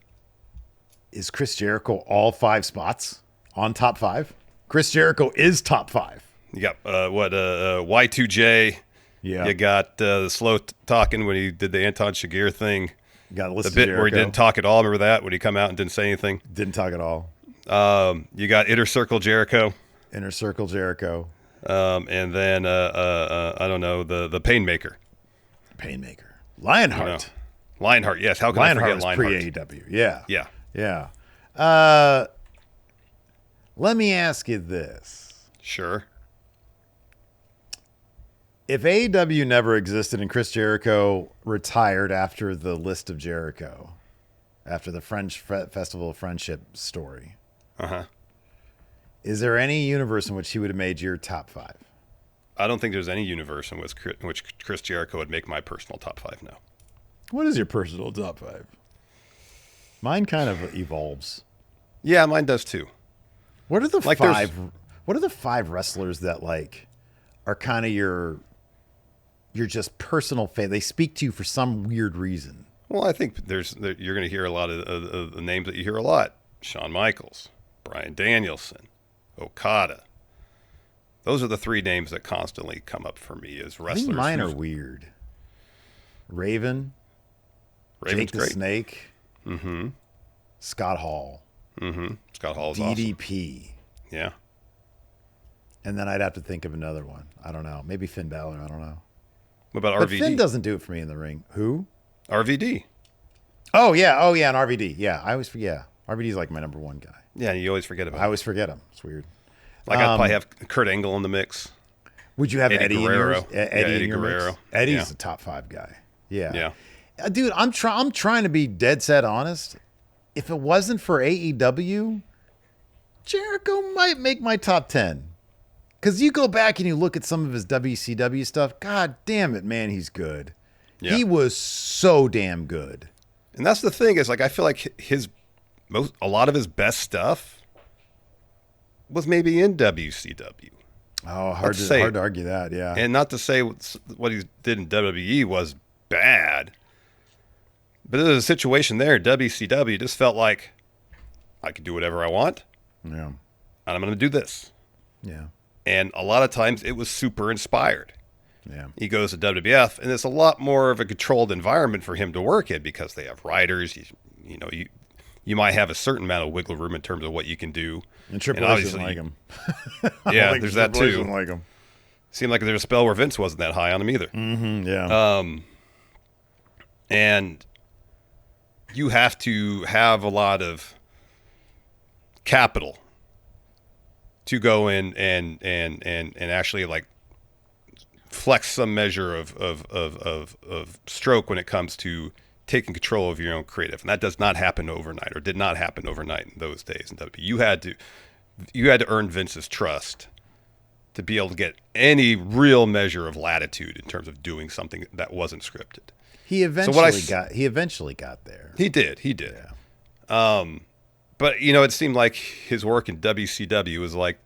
Speaker 1: Is Chris Jericho all 5 spots on top 5? Chris Jericho is top 5.
Speaker 2: You got Y2J.
Speaker 1: Yeah.
Speaker 2: You got the slow talking when he did the Anton Chigurh thing.
Speaker 1: You got a list
Speaker 2: the bit where he didn't talk at all. Remember that, when he come out and didn't say anything?
Speaker 1: Didn't talk at all.
Speaker 2: You got Inner Circle Jericho.
Speaker 1: And
Speaker 2: then I don't know, the Painmaker.
Speaker 1: Lionheart.
Speaker 2: Lionheart, yes. How can I forget Lionheart?
Speaker 1: Pre-AEW. Yeah.
Speaker 2: Yeah.
Speaker 1: Let me ask you this.
Speaker 2: Sure.
Speaker 1: If AEW never existed and Chris Jericho retired after the List of Jericho, after the French Festival of Friendship story,
Speaker 2: Uh-huh.
Speaker 1: is there any universe in which he would have made your top 5?
Speaker 2: I don't think there's any universe in which Chris Jericho would make my personal top 5 now.
Speaker 1: What is your personal top 5? Mine kind of evolves.
Speaker 2: Yeah, mine does too.
Speaker 1: What are the
Speaker 2: Like,
Speaker 1: five? What are the 5 wrestlers that like are kind of your just personal fan? They speak to you for some weird reason.
Speaker 2: Well, I think you're going to hear a lot of the names that you hear a lot. Shawn Michaels, Bryan Danielson, Okada. Those are the 3 names that constantly come up for me as wrestlers.
Speaker 1: I think mine are weird. Raven's Jake the
Speaker 2: great.
Speaker 1: Snake.
Speaker 2: Mm-hmm.
Speaker 1: Scott Hall.
Speaker 2: Mm-hmm. Scott Hall is
Speaker 1: DDP.
Speaker 2: awesome. Yeah.
Speaker 1: And then I'd have to think of another one. I don't know. Maybe Finn Balor. I don't know.
Speaker 2: What about
Speaker 1: But
Speaker 2: RVD?
Speaker 1: Finn doesn't do it for me in the ring. Who?
Speaker 2: RVD.
Speaker 1: Oh yeah, and RVD. Yeah, I always forget. RVD's like my number 1 guy.
Speaker 2: Yeah, you always forget about
Speaker 1: I always forget him. It's weird.
Speaker 2: Like, I'd probably have Kurt Angle in the mix.
Speaker 1: Would you have Eddie
Speaker 2: Guerrero.
Speaker 1: in yours? Eddie in your mix?
Speaker 2: Guerrero.
Speaker 1: Eddie's a top 5 guy. Yeah.
Speaker 2: Yeah.
Speaker 1: Dude, I'm trying to be dead set honest. If it wasn't for AEW, Jericho might make my top 10. Because you go back and you look at some of his WCW stuff. God damn it, man, he's good.
Speaker 2: Yeah.
Speaker 1: He was so damn good.
Speaker 2: And that's the thing is, like, I feel like a lot of his best stuff was maybe in WCW.
Speaker 1: Oh, hard to argue that, yeah.
Speaker 2: And not to say what he did in WWE was bad, but there's a situation there. WCW just felt like I could do whatever I want.
Speaker 1: Yeah.
Speaker 2: And I'm going to do this.
Speaker 1: Yeah.
Speaker 2: And a lot of times it was super inspired.
Speaker 1: Yeah.
Speaker 2: He goes to WWF, and it's a lot more of a controlled environment for him to work in because they have writers. You might have a certain amount of wiggle room in terms of what you can do.
Speaker 1: And Triple H doesn't like him.
Speaker 2: Yeah, there's that
Speaker 1: Triple H
Speaker 2: too.
Speaker 1: doesn't like him.
Speaker 2: Seemed like there's a spell where Vince wasn't that high on him either.
Speaker 1: Mm-hmm, yeah.
Speaker 2: And you have to have a lot of capital to go in and actually like flex some measure of stroke when it comes to taking control of your own creative. And that does not happen overnight, or did not happen overnight in those days in WWE. You had to earn Vince's trust to be able to get any real measure of latitude in terms of doing something that wasn't scripted.
Speaker 1: He eventually got there.
Speaker 2: He did. Yeah. But it seemed like his work in WCW was like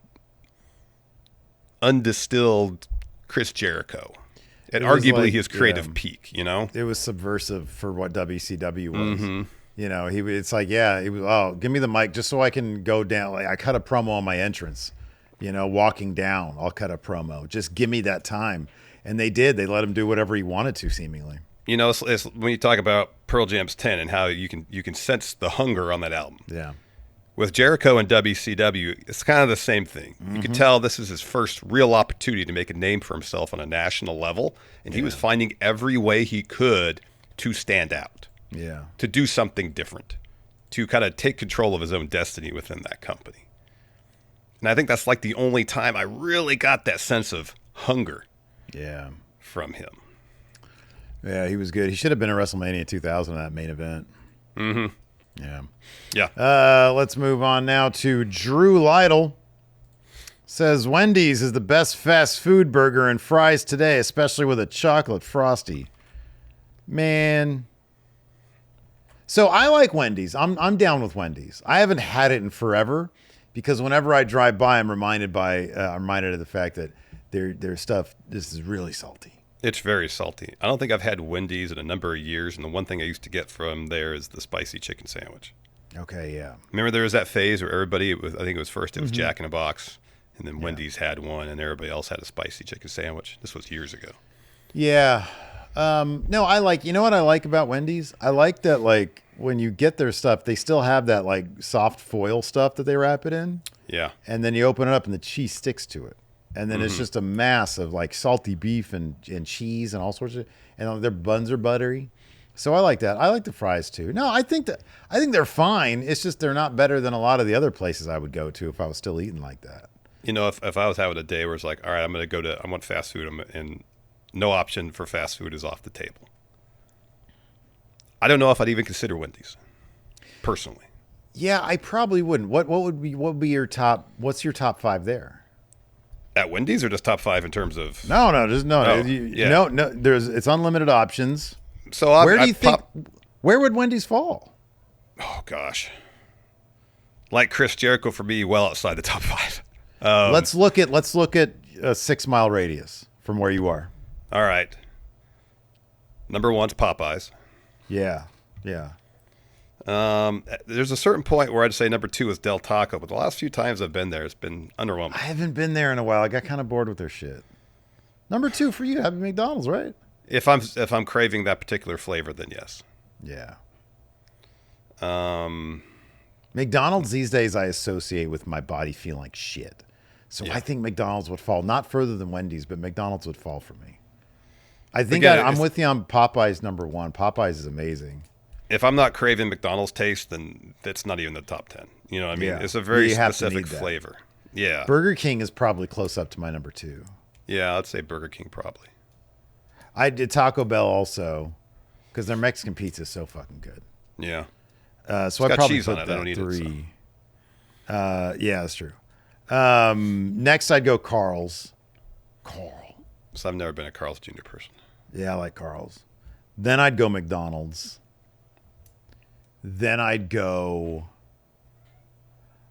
Speaker 2: undistilled Chris Jericho. And arguably
Speaker 1: like,
Speaker 2: his creative peak,
Speaker 1: It was subversive for what WCW was.
Speaker 2: Mm-hmm.
Speaker 1: It's like, he was, give me the mic just so I can go down. Like, I cut a promo on my entrance, walking down, I'll cut a promo. Just give me that time. And they did. They let him do whatever he wanted to, seemingly.
Speaker 2: It's when you talk about Pearl Jam's 10 and how you can sense the hunger on that album.
Speaker 1: Yeah.
Speaker 2: With Jericho and WCW, it's kind of the same thing. Mm-hmm. You could tell this is his first real opportunity to make a name for himself on a national level, and he was finding every way he could to stand out, to do something different, to kind of take control of his own destiny within that company. And I think that's like the only time I really got that sense of hunger from him.
Speaker 1: Yeah, he was good. He should have been in WrestleMania 2000 in that main event.
Speaker 2: Mm-hmm.
Speaker 1: Yeah. Let's move on now to Drew Lytle. Says Wendy's is the best fast food burger and fries today, especially with a chocolate frosty. Man. So I like Wendy's. I'm down with Wendy's. I haven't had it in forever because whenever I drive by, I'm reminded of the fact that their stuff this is really salty.
Speaker 2: It's very salty. I don't think I've had Wendy's in a number of years, and the one thing I used to get from there is the spicy chicken sandwich.
Speaker 1: Okay, yeah.
Speaker 2: Remember there was that phase where everybody, I think it was Jack in a Box, and then Wendy's had one, and everybody else had a spicy chicken sandwich. This was years ago.
Speaker 1: Yeah. No, you know what I like about Wendy's? I like that, like, when you get their stuff, they still have that, like, soft foil stuff that they wrap it in.
Speaker 2: Yeah.
Speaker 1: And then you open it up, and the cheese sticks to it. And then it's just a mass of like salty beef and cheese and all sorts of, and their buns are buttery. So I like that. I like the fries too. No, I think they're fine. It's just they're not better than a lot of the other places I would go to if I was still eating like that.
Speaker 2: If I was having a day where it's like, all right, I want fast food, and no option for fast food is off the table. I don't know if I'd even consider Wendy's, personally.
Speaker 1: Yeah, I probably wouldn't. What would be your top? What's your top 5 there?
Speaker 2: At Wendy's or just top 5 in terms of?
Speaker 1: No, there's no,
Speaker 2: Oh,
Speaker 1: no. It's unlimited options.
Speaker 2: So
Speaker 1: Where do you think? Where would Wendy's fall?
Speaker 2: Oh gosh, like Chris Jericho for me, well outside the top 5.
Speaker 1: Let's look at a 6-mile radius from where you are.
Speaker 2: All right. Number 1's Popeyes.
Speaker 1: Yeah.
Speaker 2: There's a certain point where I'd say number 2 is Del Taco, but the last few times I've been there, it's been underwhelming.
Speaker 1: I haven't been there in a while. I got kind of bored with their shit. Number 2 for you, having McDonald's, right?
Speaker 2: If I'm craving that particular flavor, then yes.
Speaker 1: Yeah. McDonald's these days I associate with my body feeling like shit. So I think McDonald's would fall not further than Wendy's, but McDonald's would fall for me. I think I'm with you on Popeyes number 1. Popeyes is amazing.
Speaker 2: If I'm not craving McDonald's taste, then it's not even the top 10. You know what I mean?
Speaker 1: Yeah.
Speaker 2: It's a very
Speaker 1: You have to
Speaker 2: specific
Speaker 1: need that.
Speaker 2: flavor. Yeah.
Speaker 1: Burger King is probably close up to my number 2.
Speaker 2: Yeah, I'd say Burger King probably.
Speaker 1: I did Taco Bell also because their Mexican pizza is so fucking good.
Speaker 2: Yeah.
Speaker 1: So I'd
Speaker 2: got
Speaker 1: probably
Speaker 2: cheese
Speaker 1: put
Speaker 2: on it.
Speaker 1: that
Speaker 2: I don't eat
Speaker 1: 3. Yeah, that's true. Next, I'd go Carl's. Carl.
Speaker 2: So I've never been a Carl's Jr. person.
Speaker 1: Yeah, I like Carl's. Then I'd go McDonald's. Then I'd go.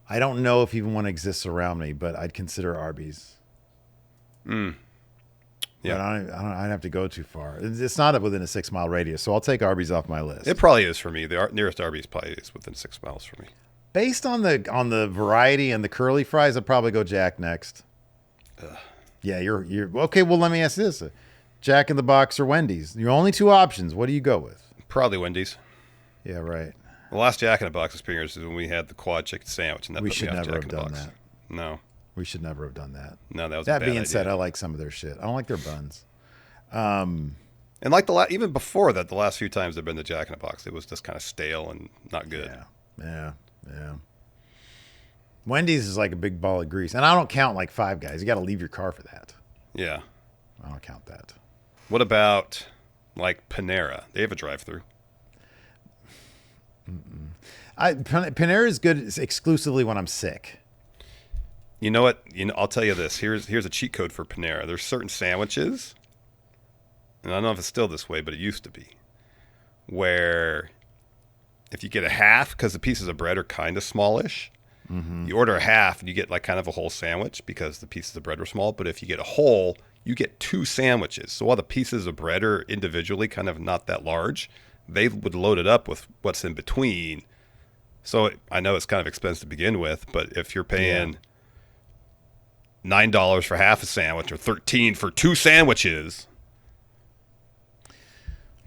Speaker 1: I don't know if even one exists around me, but I'd consider Arby's.
Speaker 2: Yeah.
Speaker 1: But I'd have to go too far. It's not within a 6-mile radius, so I'll take Arby's off my list.
Speaker 2: It probably is for me. The nearest Arby's probably is within 6 miles for me.
Speaker 1: Based on the variety and the curly fries, I'd probably go Jack next. Yeah, you're okay. Well, let me ask this: Jack in the Box or Wendy's? Your only 2 options. What do you go with?
Speaker 2: Probably Wendy's.
Speaker 1: Yeah, right.
Speaker 2: The last Jack in the Box experience is when we had the quad chicken sandwich, and that
Speaker 1: We
Speaker 2: put
Speaker 1: should
Speaker 2: me off
Speaker 1: never
Speaker 2: Jack
Speaker 1: have
Speaker 2: in the
Speaker 1: done
Speaker 2: Box.
Speaker 1: that.
Speaker 2: No,
Speaker 1: We should never have done that.
Speaker 2: that was
Speaker 1: That
Speaker 2: a bad
Speaker 1: being
Speaker 2: idea.
Speaker 1: said, I like some of their shit. I don't like their buns.
Speaker 2: And like even before that, the last few times I've been to Jack in the Box, it was just kind of stale and not good.
Speaker 1: Yeah. Wendy's is like a big ball of grease, and I don't count like Five Guys. You got to leave your car for that.
Speaker 2: Yeah.
Speaker 1: I don't count that.
Speaker 2: What about like Panera? They have a drive-through.
Speaker 1: Panera is good exclusively when I'm sick.
Speaker 2: You know what? I'll tell you this. Here's a cheat code for Panera. There's certain sandwiches, and I don't know if it's still this way, but it used to be, where if you get a half, because the pieces of bread are kind of smallish, you order a half and you get like kind of a whole sandwich because the pieces of bread were small. But if you get a whole, you get 2 sandwiches. So while the pieces of bread are individually kind of not that large, they would load it up with what's in between. So I know it's kind of expensive to begin with, but if you're paying $9 for half a sandwich or $13 for 2 sandwiches.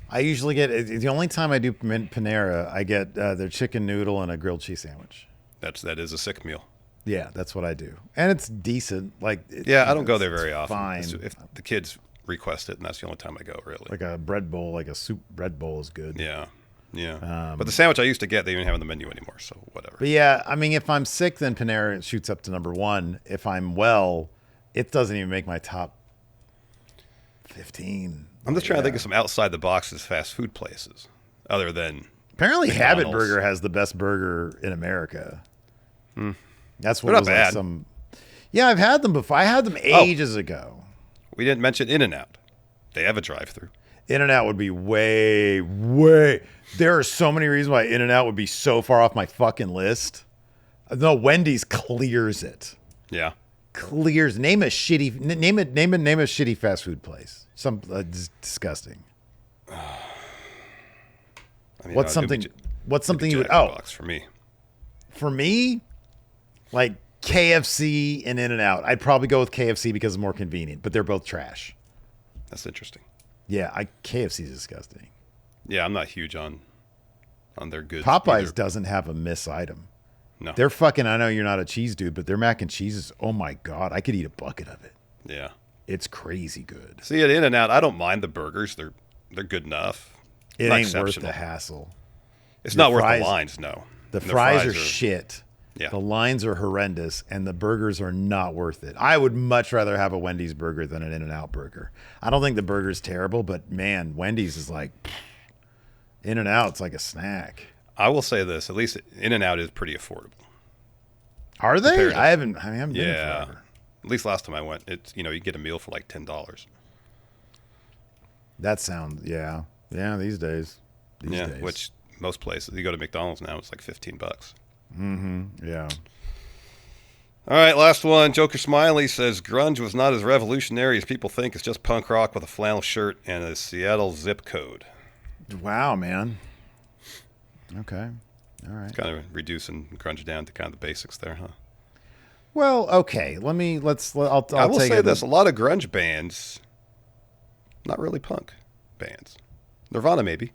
Speaker 1: I usually get the only time I do Panera, I get their chicken noodle and a grilled cheese sandwich.
Speaker 2: That is a sick meal.
Speaker 1: Yeah, that's what I do, and it's decent. Like,
Speaker 2: I don't go there very often.
Speaker 1: Fine.
Speaker 2: If the kids request it, and that's the only time I go, really.
Speaker 1: Like a bread bowl, like a soup bread bowl is good.
Speaker 2: Yeah. But the sandwich I used to get, they don't even have on the menu anymore, so whatever.
Speaker 1: But yeah, I mean, if I'm sick, then Panera shoots up to number 1. If I'm well, it doesn't even make my top 15.
Speaker 2: I'm just trying to think of some outside the boxes fast food places, other than
Speaker 1: Apparently,
Speaker 2: McDonald's.
Speaker 1: Habit Burger has the best burger in America. That's what
Speaker 2: They're
Speaker 1: was
Speaker 2: not
Speaker 1: like
Speaker 2: bad.
Speaker 1: some. Yeah, I've had them before. I had them ages ago.
Speaker 2: We didn't mention In-N-Out. They have a drive-through.
Speaker 1: In-N-Out would be way. There are so many reasons why In-N-Out would be so far off my fucking list. No, Wendy's clears it.
Speaker 2: Yeah.
Speaker 1: Name a shitty fast food place. Some disgusting.
Speaker 2: I mean,
Speaker 1: What's
Speaker 2: it'd be
Speaker 1: something you would?
Speaker 2: Jack in the Box for me.
Speaker 1: For me, like KFC and In-N-Out. I'd probably go with KFC because it's more convenient, but they're both trash.
Speaker 2: That's interesting.
Speaker 1: Yeah, KFC is disgusting.
Speaker 2: Yeah, I'm not huge on their goods.
Speaker 1: Popeyes
Speaker 2: either.
Speaker 1: doesn't have a miss item.
Speaker 2: No.
Speaker 1: They're fucking. I know you're not a cheese dude, but their mac and cheese is. Oh my god, I could eat a bucket of it.
Speaker 2: Yeah.
Speaker 1: It's crazy good.
Speaker 2: See, at In-N-Out, I don't mind the burgers. They're good enough.
Speaker 1: It
Speaker 2: Not
Speaker 1: ain't worth
Speaker 2: exceptional.
Speaker 1: the hassle.
Speaker 2: It's
Speaker 1: The
Speaker 2: not worth
Speaker 1: fries-
Speaker 2: the lines, no.
Speaker 1: The
Speaker 2: And
Speaker 1: fries are shit.
Speaker 2: Yeah.
Speaker 1: The lines are horrendous, and the burgers are not worth it. I would much rather have a Wendy's burger than an In-N-Out burger. I don't think the burger's terrible, but man, Wendy's is like In-N-Out's like a snack.
Speaker 2: I will say this: at least In-N-Out is pretty affordable.
Speaker 1: Are they?
Speaker 2: Compared to-
Speaker 1: I haven't been in
Speaker 2: Yeah.
Speaker 1: forever.
Speaker 2: At least last time I went, it's you get a meal for like $10.
Speaker 1: That sounds yeah. These days.
Speaker 2: Which most places you go to McDonald's now, it's like $15.
Speaker 1: Yeah.
Speaker 2: All right, last one. Joker Smiley says grunge was not as revolutionary as people think. It's just punk rock with a flannel shirt and a Seattle zip code.
Speaker 1: Wow, man. Okay. All right.
Speaker 2: Kind of reducing grunge down to kind of the basics there, huh?
Speaker 1: Well, okay. I will
Speaker 2: say this: a lot of grunge bands, not really punk bands. Nirvana maybe,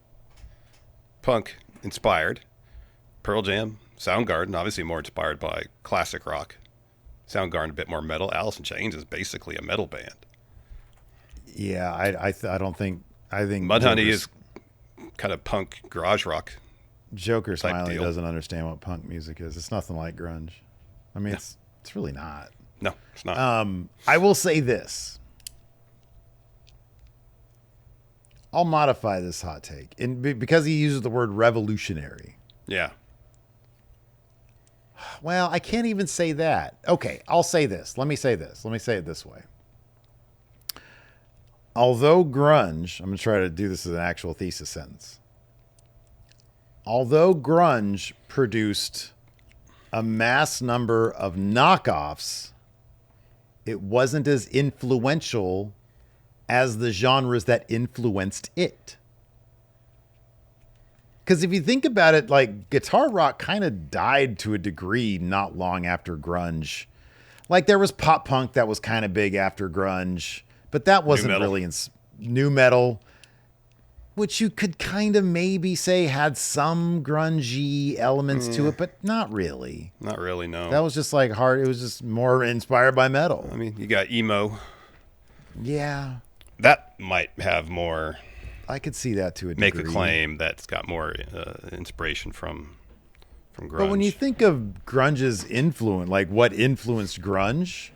Speaker 2: punk inspired. Pearl Jam, Soundgarden, obviously more inspired by classic rock. Soundgarden a bit more metal. Alice in Chains is basically a metal band.
Speaker 1: Yeah, I think
Speaker 2: Mudhoney is kind of punk garage rock.
Speaker 1: Joker Smiley
Speaker 2: deal.
Speaker 1: doesn't understand what punk music is. It's nothing like grunge. I mean, it's really not.
Speaker 2: No, it's not.
Speaker 1: I will say this. I'll modify this hot take, because he uses the word revolutionary.
Speaker 2: Yeah.
Speaker 1: Well, I can't even say that. Okay, I'll say this. Let me say this. Let me say it this way. Although grunge, I'm going to try to do this as an actual thesis sentence. Although grunge produced a mass number of knockoffs, it wasn't as influential as the genres that influenced it. Because if you think about it, like guitar rock kind of died to a degree not long after grunge. Like there was pop punk that was kind of big after grunge, but that wasn't really new metal, which you could kind of maybe say had some grungy elements to it, but not really.
Speaker 2: Not really, no.
Speaker 1: That was just like hard. It was just more inspired by metal.
Speaker 2: I mean, you got emo.
Speaker 1: Yeah.
Speaker 2: That might have more.
Speaker 1: I could see that to a degree.
Speaker 2: Make a claim that's got more inspiration from grunge.
Speaker 1: But when you think of grunge's influence, like what influenced grunge,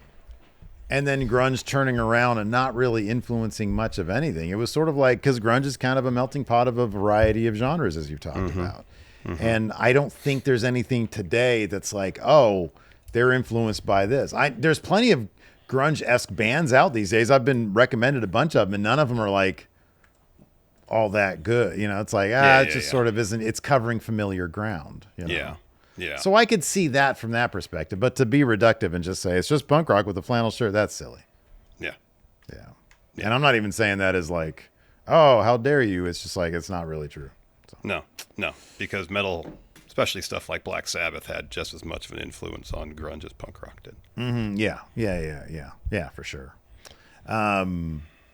Speaker 1: and then grunge turning around and not really influencing much of anything, it was sort of like, because grunge is kind of a melting pot of a variety of genres, as you've talked about. And I don't think there's anything today that's like, oh, they're influenced by this. There's plenty of grunge-esque bands out these days. I've been recommended a bunch of them, and none of them are like all that good. It's like, sort of isn't, it's covering familiar ground.
Speaker 2: Yeah.
Speaker 1: So I could see that from that perspective, but to be reductive and just say it's just punk rock with a flannel shirt, that's silly.
Speaker 2: Yeah.
Speaker 1: And I'm not even saying that as like, oh, how dare you? It's just like, it's not really true. So.
Speaker 2: No, because metal, especially stuff like Black Sabbath, had just as much of an influence on grunge as punk rock did.
Speaker 1: Yeah, for sure.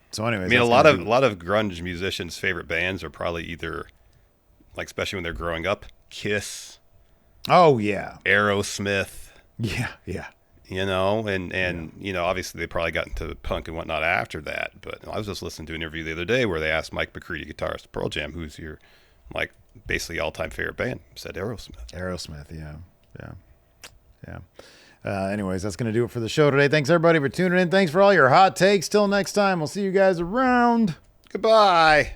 Speaker 1: So anyways,
Speaker 2: I mean, a lot of grunge musicians' favorite bands are probably either, like, especially when they're growing up, Kiss.
Speaker 1: Oh yeah.
Speaker 2: Aerosmith.
Speaker 1: Yeah.
Speaker 2: And obviously they probably got into punk and whatnot after that. But I was just listening to an interview the other day where they asked Mike McCready, guitarist of Pearl Jam, who's your, like, basically all-time favorite band. He said Aerosmith.
Speaker 1: Yeah. Anyways, that's going to do it for the show today. Thanks, everybody, for tuning in. Thanks for all your hot takes. Till next time, we'll see you guys around.
Speaker 2: Goodbye.